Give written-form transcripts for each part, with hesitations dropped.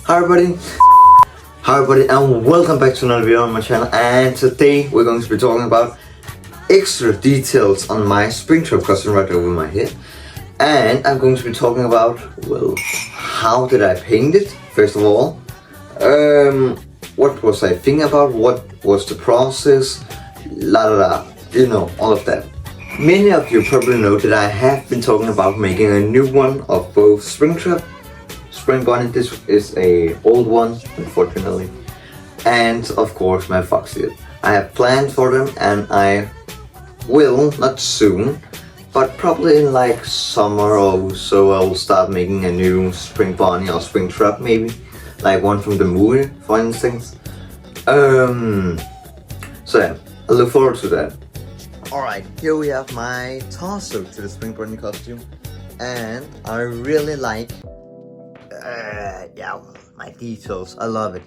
Hi everybody, and welcome back to another video on my channel. And today we're going to be talking about extra details on my Springtrap costume right over my head. And I'm going to be talking about, well, how did I paint it, first of all. What was I thinking about, what was the process, la la la, you know, all of that. Many of you probably know that I have been talking about making a new one of both Springtrap Spring Bunny. This is a old one, unfortunately, and of course my Foxy. I have planned for them, and I will, not soon, but probably in like summer or so, I will start making a new Spring Bunny or Springtrap, maybe like one from the movie, for instance. So yeah, I look forward to that. Alright, here we have my torso to the Spring Bunny costume, and I really like my details. I love it.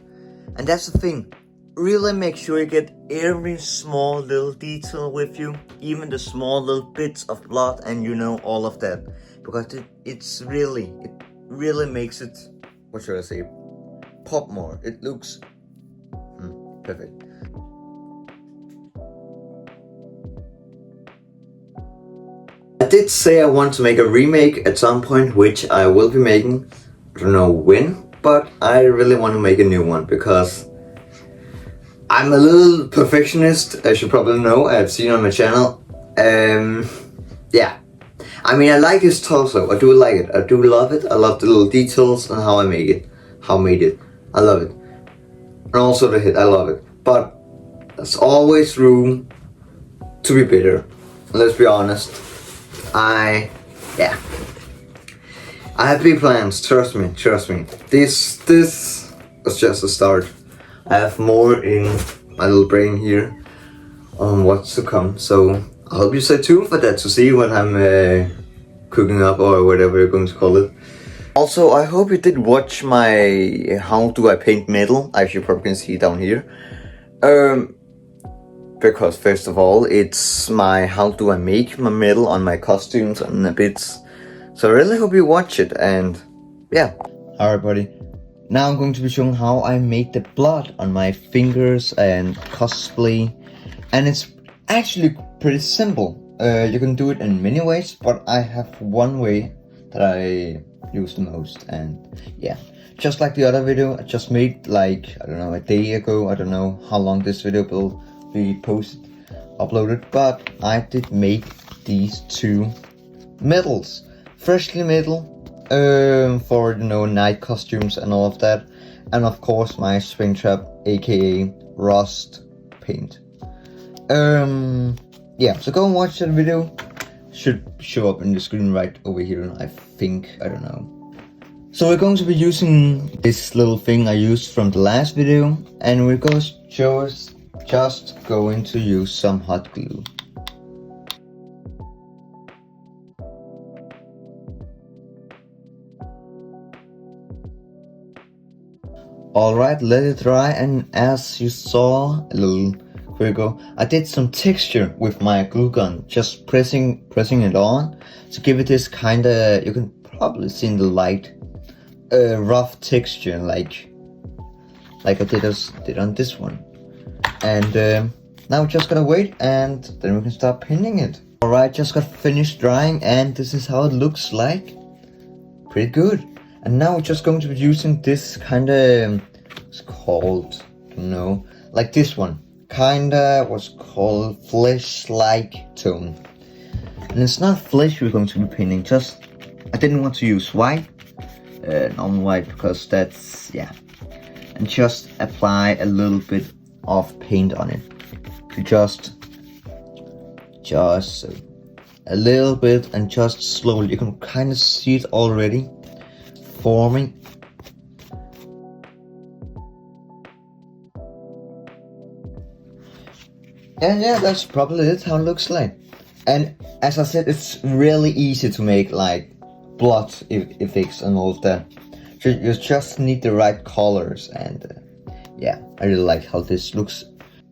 And that's the thing, really make sure you get every small little detail with you, even the small little bits of blood and you know, all of that, because it really makes it, what should I say, pop more. It looks perfect. I did say I want to make a remake at some point, which I will be making. I don't know when, but I really want to make a new one because I'm a little perfectionist, as you probably know, I've seen on my channel. Yeah, I mean, I like this torso, I do like it, I do love it. I love the little details and how I made it, I love it. And also the head, I love it. But there's always room to be better. Let's be honest. I have big plans, trust me. This was just a start. I have more in my little brain here on what's to come. So I hope you stay tuned for that to see what I'm cooking up, or whatever you're going to call it. Also, I hope you did watch my how do I paint metal, as you probably can see down here. Because first of all, it's my how do I make my metal on my costumes and the bits. So I really hope you watch it, and yeah. Alright buddy, now I'm going to be showing how I made the blood on my fingers and cosplay. And it's actually pretty simple. You can do it in many ways, but I have one way that I use the most. And yeah, just like the other video I just made, like, I don't know, a day ago. I don't know how long this video will be uploaded, but I did make these two medals, freshly medal, for, you know, night costumes and all of that. And of course my Springtrap, aka rust paint. Yeah, so go and watch that video. Should show up in the screen right over here, I think, I don't know. So we're going to be using this little thing I used from the last video, and we're going to just going to use some hot glue. Alright, let it dry, and as you saw a little quick ago, I did some texture with my glue gun, just pressing it on to give it this kinda, you can probably see in the light, rough texture, like I did on this one. And now we just gotta wait, and then we can start painting it. Alright, just got finished drying, and this is how it looks like. Pretty good. And now we're just going to be using this kinda, it's called, I don't know, like this one. Kinda what's called flesh-like tone. And it's not flesh we're going to be painting, just, I didn't want to use white, normal white, because that's, yeah. And just apply a little bit of paint on it. Just a little bit, and just slowly. You can kind of see it already forming. And yeah, that's probably it, how it looks like. And as I said, it's really easy to make like blood effects and all of that. You just need the right colors, and yeah, I really like how this looks.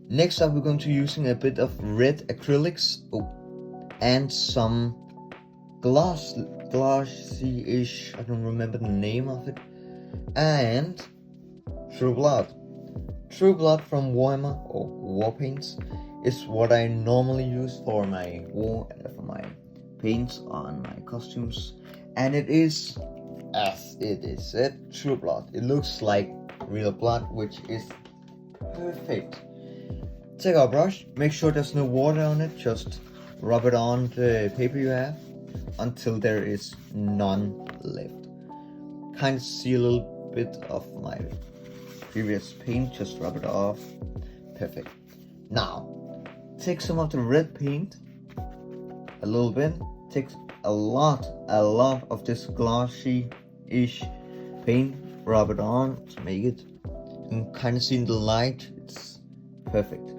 Next up, we're going to be using a bit of red acrylics and some glossy-ish, I don't remember the name of it, and True Blood. True Blood from Warhammer or War Paints is what I normally use for my paints on my costumes, and it is, as it is said, True Blood. It looks like real blood, which is perfect. Take our brush, make sure there's no water on it, just rub it on the paper you have until there is none left. Kind of see a little bit of my previous paint, just rub it off. Perfect. Now, take some of the red paint, a little bit, take a lot of this glossy-ish paint, rub it on to make it. You can kind of see in the light, it's perfect.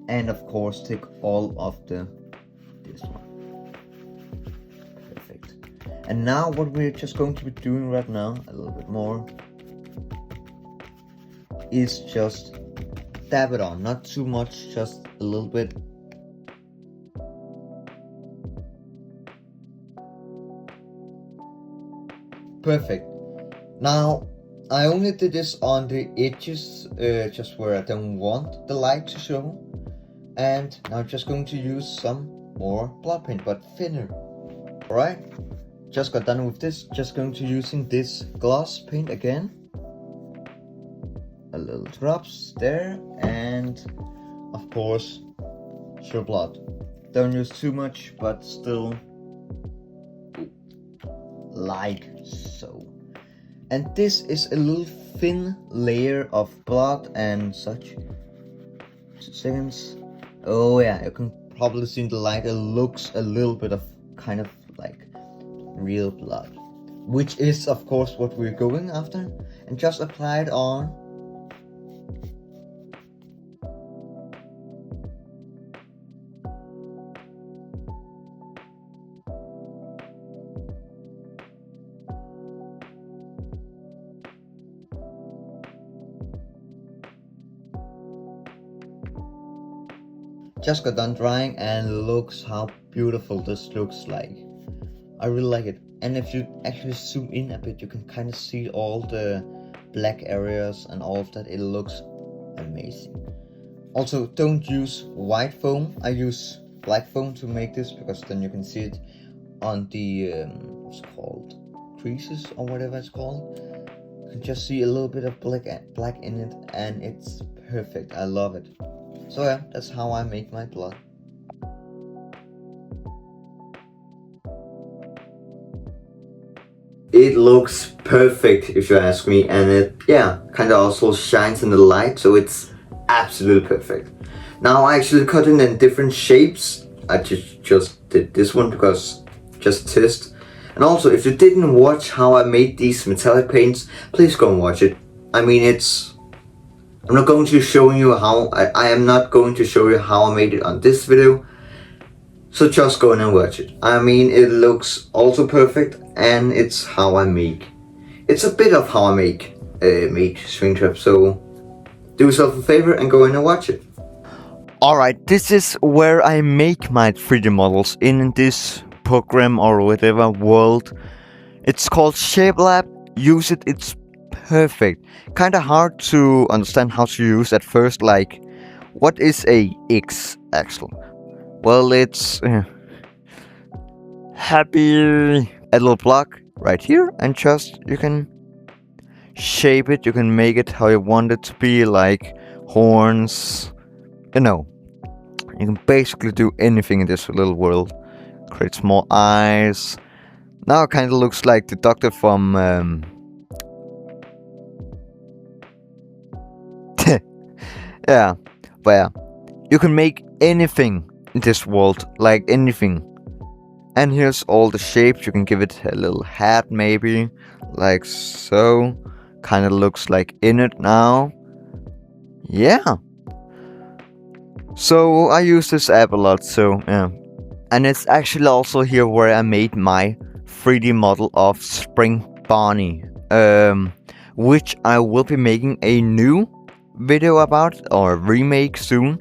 And of course, take all of this one. Perfect. And now what we're just going to be doing right now, a little bit more, is just dab it on. Not too much, just a little bit. Perfect. Now, I only did this on the edges, just where I don't want the light to show. And now I'm just going to use some more blood paint, but thinner. Alright, just got done with this. Just going to using this gloss paint again. A little drops there, and of course, True Blood. Don't use too much, but still, like so. And this is a little thin layer of blood and such. 2 seconds. Oh yeah, you can probably see in the light, it looks a little bit of kind of like real blood, which is of course what we're going after. And just apply it on. Just got done drying, and looks how beautiful this looks like. I really like it. And if you actually zoom in a bit, you can kind of see all the black areas and all of that. It looks amazing. Also, don't use white foam. I use black foam to make this, because then you can see it on the what's it called, creases or whatever it's called. You can just see a little bit of black in it, and it's perfect. I love it. So yeah, that's how I make my blood. It looks perfect if you ask me, and it, yeah, kind of also shines in the light, so it's absolutely perfect. Now I actually cut it in different shapes. I just did this one because just test. And also, if you didn't watch how I made these metallic paints, please go and watch it. I mean, I'm not going to show you how, I am not going to show you how I made it on this video. So just go in and watch it. I mean, it looks also perfect, and it's how I make. It's a bit of how I make Springtrap, so do yourself a favor and go in and watch it. Alright, this is where I make my 3D models in this program or whatever world. It's called ShapeLab. Use it, it's perfect. Kinda hard to understand how to use at first, like, what is a X-axle? Well, it's happy a little block right here, and just you can shape it, you can make it how you want it to be, like horns, you know. You can basically do anything in this little world. Create small eyes. Now it kind of looks like the doctor from yeah, but yeah, you can make anything in this world, like anything. And here's all the shapes. You can give it a little hat, maybe, like so. Kind of looks like in it now. Yeah. So I use this app a lot, so yeah. And it's actually also here where I made my 3D model of Spring Bonnie, which I will be making a new video about, or remake soon.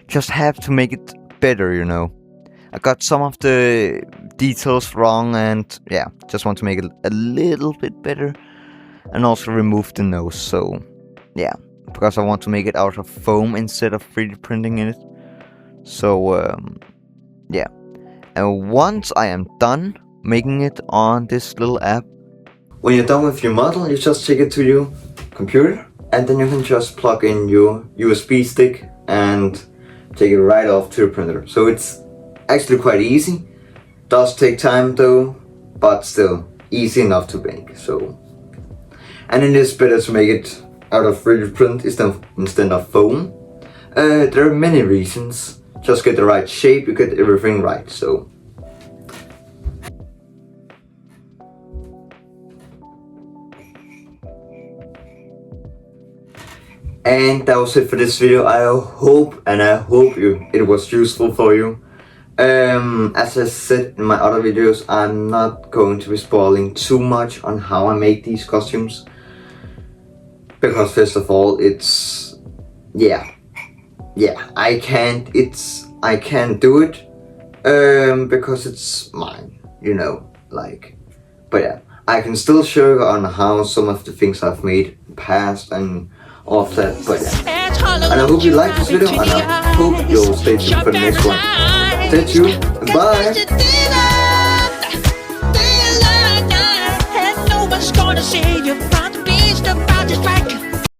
Just have to make it better, you know. I got some of the details wrong, and yeah, just want to make it a little bit better. and also remove the nose. So yeah, because I want to make it out of foam instead of 3D printing in it. So yeah, and once I am done making it on this little app, when you're done with your model, you just take it to your computer, and then you can just plug in your USB stick and take it right off to the printer. So it's actually quite easy. Does take time though, but still easy enough to make. So, and it is better to make it out of 3D print instead of foam. There are many reasons. Just get the right shape, you get everything right. So and that was it for this video. I hope it was useful for you. As I said in my other videos, I'm not going to be spoiling too much on how I make these costumes, because first of all, it's I can't do it because it's mine, you know, like. But yeah, I can still show you on how some of the things I've made in the past and all of that. But yeah, and I hope you like this video, and I hope you'll stay tuned for the next one. Stay tuned. Bye.